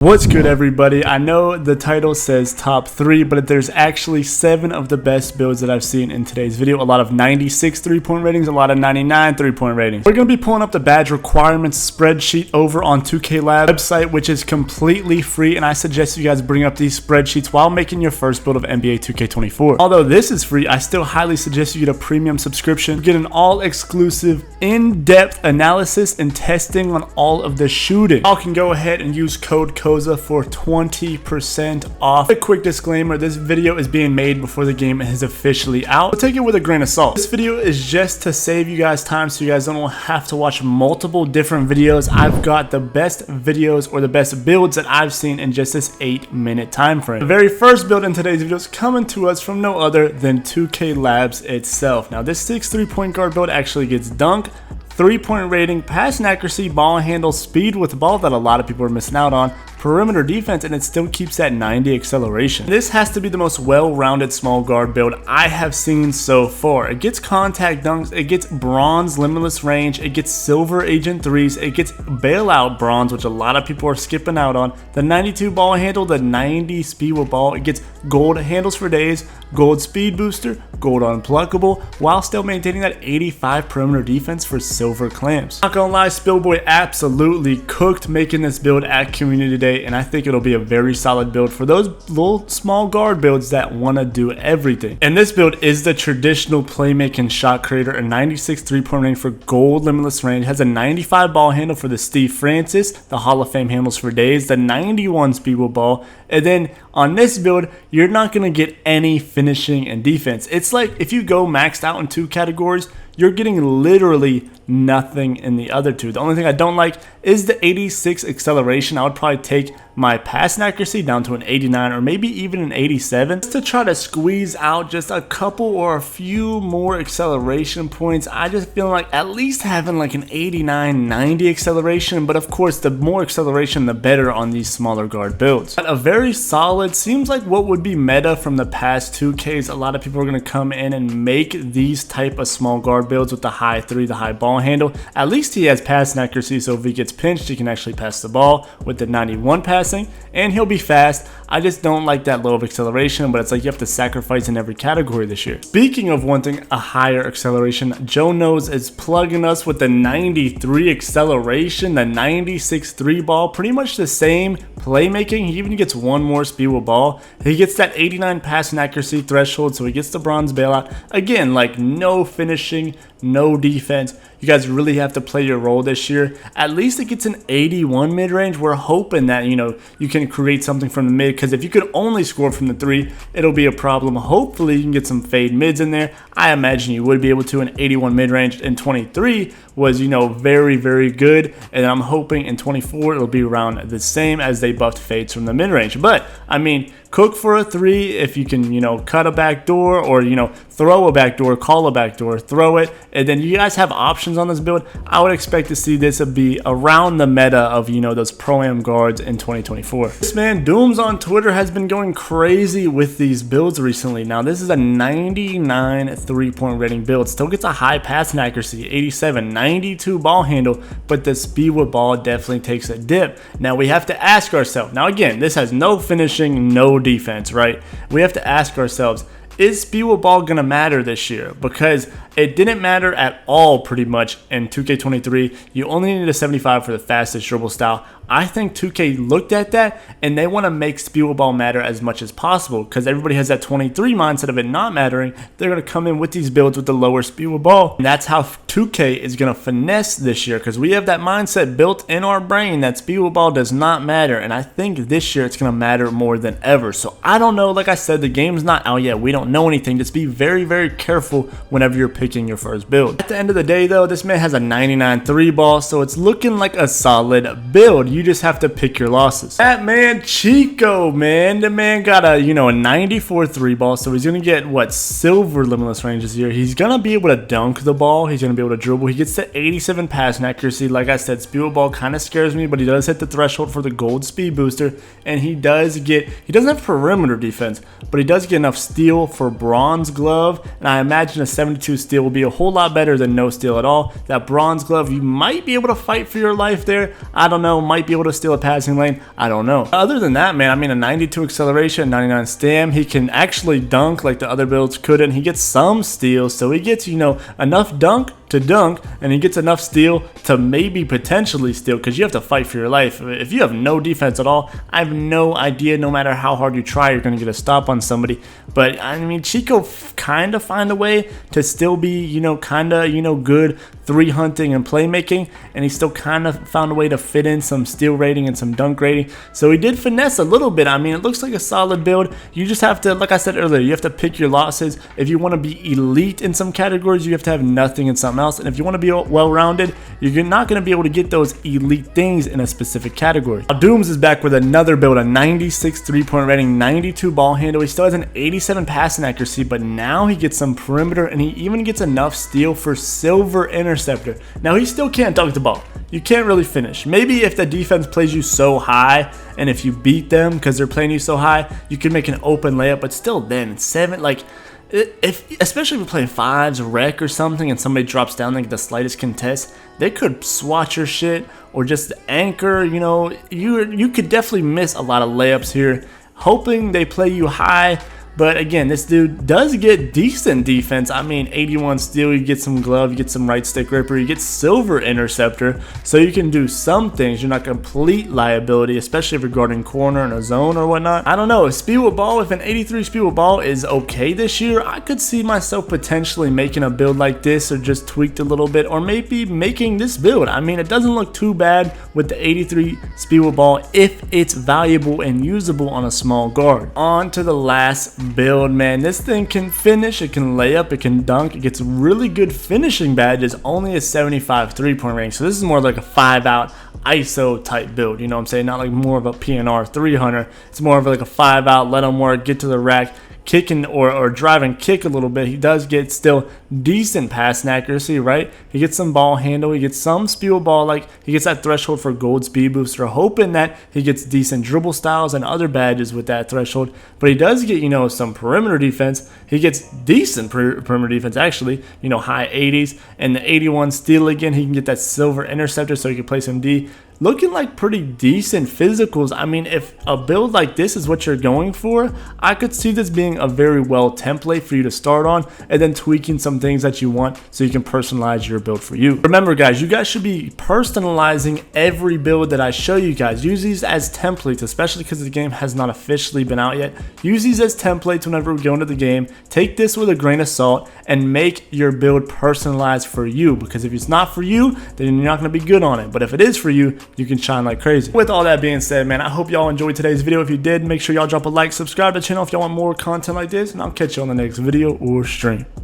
What's good, everybody? I know the title says top 3, but there's actually 7 of the best builds that I've seen in today's video. A lot of 96 3-point ratings, a lot of 99 3-point ratings. We're going to be pulling up the badge requirements spreadsheet over on 2K Lab website, which is completely free, and I suggest you guys bring up these spreadsheets while making your first build of NBA 2K24. Although this is free, I still highly suggest you get a premium subscription. You get an all-exclusive, in-depth analysis and testing on all of the shooting. Y'all can go ahead and use code Koza for 20% off. A quick disclaimer, this video is being made before the game is officially out, so take it with a grain of salt. This video is just to save you guys time so you guys don't have to watch multiple different videos. I've got the best videos or the best builds that I've seen in just this 8-minute time frame. The very first build in today's video is coming to us from no other than 2K Labs itself. Now this 6 3-point guard build actually gets dunk, 3-point rating, passing accuracy, ball handle, speed with the ball that a lot of people are missing out on, perimeter defense, and it still keeps that 90 acceleration. This has to be the most well-rounded small guard build I have seen so far. It gets contact dunks, it gets bronze limitless range, it gets silver agent threes, it gets bailout bronze, which a lot of people are skipping out on, the 92 ball handle, the 90 speed with ball, it gets gold handles for days, gold speed booster, gold unpluckable, while still maintaining that 85 perimeter defense for silver clamps. Not gonna lie, Spillboy absolutely cooked making this build at Community Day, and I think it'll be a very solid build for those little small guard builds that want to do everything. And this build is the traditional playmaking shot creator, a 96 3-point range for gold limitless range, has a 95 ball handle for the Steve Francis, the Hall of Fame handles for days, the 91 speed with ball, and then on this build, you're not going to get any finishing and defense. It's like if you go maxed out in 2 categories, you're getting literally nothing in the other 2. The only thing I don't like is the 86 acceleration. I would probably take my passing accuracy down to an 89 or maybe even an 87 just to try to squeeze out just a couple or a few more acceleration points. I just feel like at least having like an 89, 90 acceleration, but of course the more acceleration the better on these smaller guard builds. But a very solid, seems like what would be meta from the past 2Ks. A lot of people are going to come in and make these type of small guard builds with the high 3, the high ball handle. At least he has passing accuracy, so if he gets pinched he can actually pass the ball with the 91 passing, and he'll be fast. I just don't like that low of acceleration, but it's like you have to sacrifice in every category this year. Speaking of wanting a higher acceleration, Joe Knows is plugging us with the 93 acceleration, the 96 3 ball, pretty much the same playmaking. He even gets one more speed with ball. He gets that 89 passing accuracy threshold, so he gets the bronze bailout. Again, like no finishing, no defense. You guys really have to play your role this year. At least it gets an 81 mid-range. We're hoping that, you know, you can create something from the mid, because if you could only score from the 3, it'll be a problem. Hopefully you can get some fade mids in there. I imagine you would be able to. An 81 mid-range in 23 was, you know, very, very good, and I'm hoping in 24 it'll be around the same as they buffed fades from the mid-range. But I mean, cook for a 3 if you can, you know, cut a back door, or, you know, throw a back door, call a back door, throw it, and then you guys have options on this build. I would expect to see this be around the meta of, you know, those pro-am guards in 2024. This man Dooms on Twitter has been going crazy with these builds recently. Now this is a 99 3-point rating build, still gets a high passing accuracy, 87, 92 ball handle, but the speed with ball definitely takes a dip. Now we have to ask ourselves, now again, this has no finishing, no defense, right? We have to ask ourselves, is speed with ball gonna matter this year? Because it didn't matter at all pretty much in 2K23. You only needed a 75 for the fastest dribble style. I think 2K looked at that and they want to make speed with ball matter as much as possible, because everybody has that 23 mindset of it not mattering. They're going to come in with these builds with the lower speed with ball, and that's how 2K is going to finesse this year, because we have that mindset built in our brain that speed with ball does not matter, and I think this year it's going to matter more than ever. So I don't know, like I said, the game's not out yet. We don't know anything. Just be very, very careful whenever you're picking your first build. At the end of the day though, this man has a 99 3 ball, so it's looking like a solid build. You just have to pick your losses. That man Chico, man, the man got a, you know, a 94 3 ball, so he's gonna get what, silver limitless range this year. He's gonna be able to dunk the ball, he's gonna be able to dribble. He gets the 87 passing accuracy. Like I said, speed with ball kind of scares me, but he does hit the threshold for the gold speed booster, and he doesn't have perimeter defense, but he does get enough steal for bronze glove, and I imagine a 72 steal will be a whole lot better than no steal at all. That bronze glove, you might be able to fight for your life there. I don't know, might be be able to steal a passing lane. I don't know. Other than that, man, I mean, a 92 acceleration, 99 stam. He can actually dunk like the other builds couldn't. He gets some steals, so he gets, you know, enough dunk to dunk, and he gets enough steal to maybe potentially steal, because you have to fight for your life. If you have no defense at all, I have no idea, no matter how hard you try, you're going to get a stop on somebody. But I mean, Chico kind of find a way to still be, you know, kind of, you know, good 3 hunting and playmaking, and he still kind of found a way to fit in some steal rating and some dunk rating. So he did finesse a little bit. I mean, it looks like a solid build. You just have to, like I said earlier, you have to pick your losses. If you want to be elite in some categories, you have to have nothing in something else. And if you want to be well-rounded, you're not going to be able to get those elite things in a specific category. Now, Dooms is back with another build, a 96 3-point rating, 92 ball handle. He still has an 87 passing accuracy, but now he gets some perimeter, and he even gets enough steal for silver interceptor. Now, he still can't dunk the ball. You can't really finish. Maybe if the defense plays you so high, and if you beat them because they're playing you so high, you can make an open layup, but still then, 7, like, especially if you're playing 5s, rec or something, and somebody drops down like the slightest contest, they could swat your shit or just anchor. You know, you could definitely miss a lot of layups here, hoping they play you high. But again, this dude does get decent defense. I mean, 81 steal, you get some glove, you get some right stick ripper, you get silver interceptor, so you can do some things. You're not complete liability, especially if you're guarding corner in a zone or whatnot. I don't know, speed with ball, if an 83 speed with ball is okay this year, I could see myself potentially making a build like this, or just tweaked a little bit, or maybe making this build. I mean, it doesn't look too bad with the 83 speed with ball if it's valuable and usable on a small guard. On to the last build, man. This thing can finish, it can lay up, it can dunk, it gets really good finishing badges, only a 75 3-point range. So this is more like a 5-out ISO type build, you know what I'm saying? Not like more of a PNR 300. It's more of like a 5-out, let him work, get to the rack, kicking or drive and kick a little bit. He does get still decent passing accuracy, right? He gets some ball handle, he gets some speed with ball, like he gets that threshold for gold speed booster, hoping that he gets decent dribble styles and other badges with that threshold. But he does get, you know, some perimeter defense. He gets decent perimeter defense, actually, you know, high 80s, and the 81 steal again. He can get that silver interceptor, so he can play some D. Looking like pretty decent physicals. I mean, if a build like this is what you're going for, I could see this being a very well template for you to start on, and then tweaking some things that you want so you can personalize your build for you. Remember, guys, you guys should be personalizing every build that I show you guys. Use these as templates, especially because the game has not officially been out yet. Use these as templates whenever we go into the game. Take this with a grain of salt and make your build personalized for you, because if it's not for you, then you're not going to be good on it. But if it is for you, you can shine like crazy. With all that being said, man, I hope y'all enjoyed today's video. If you did, make sure y'all drop a like, subscribe to the channel if y'all want more content like this, and I'll catch you on the next video or stream.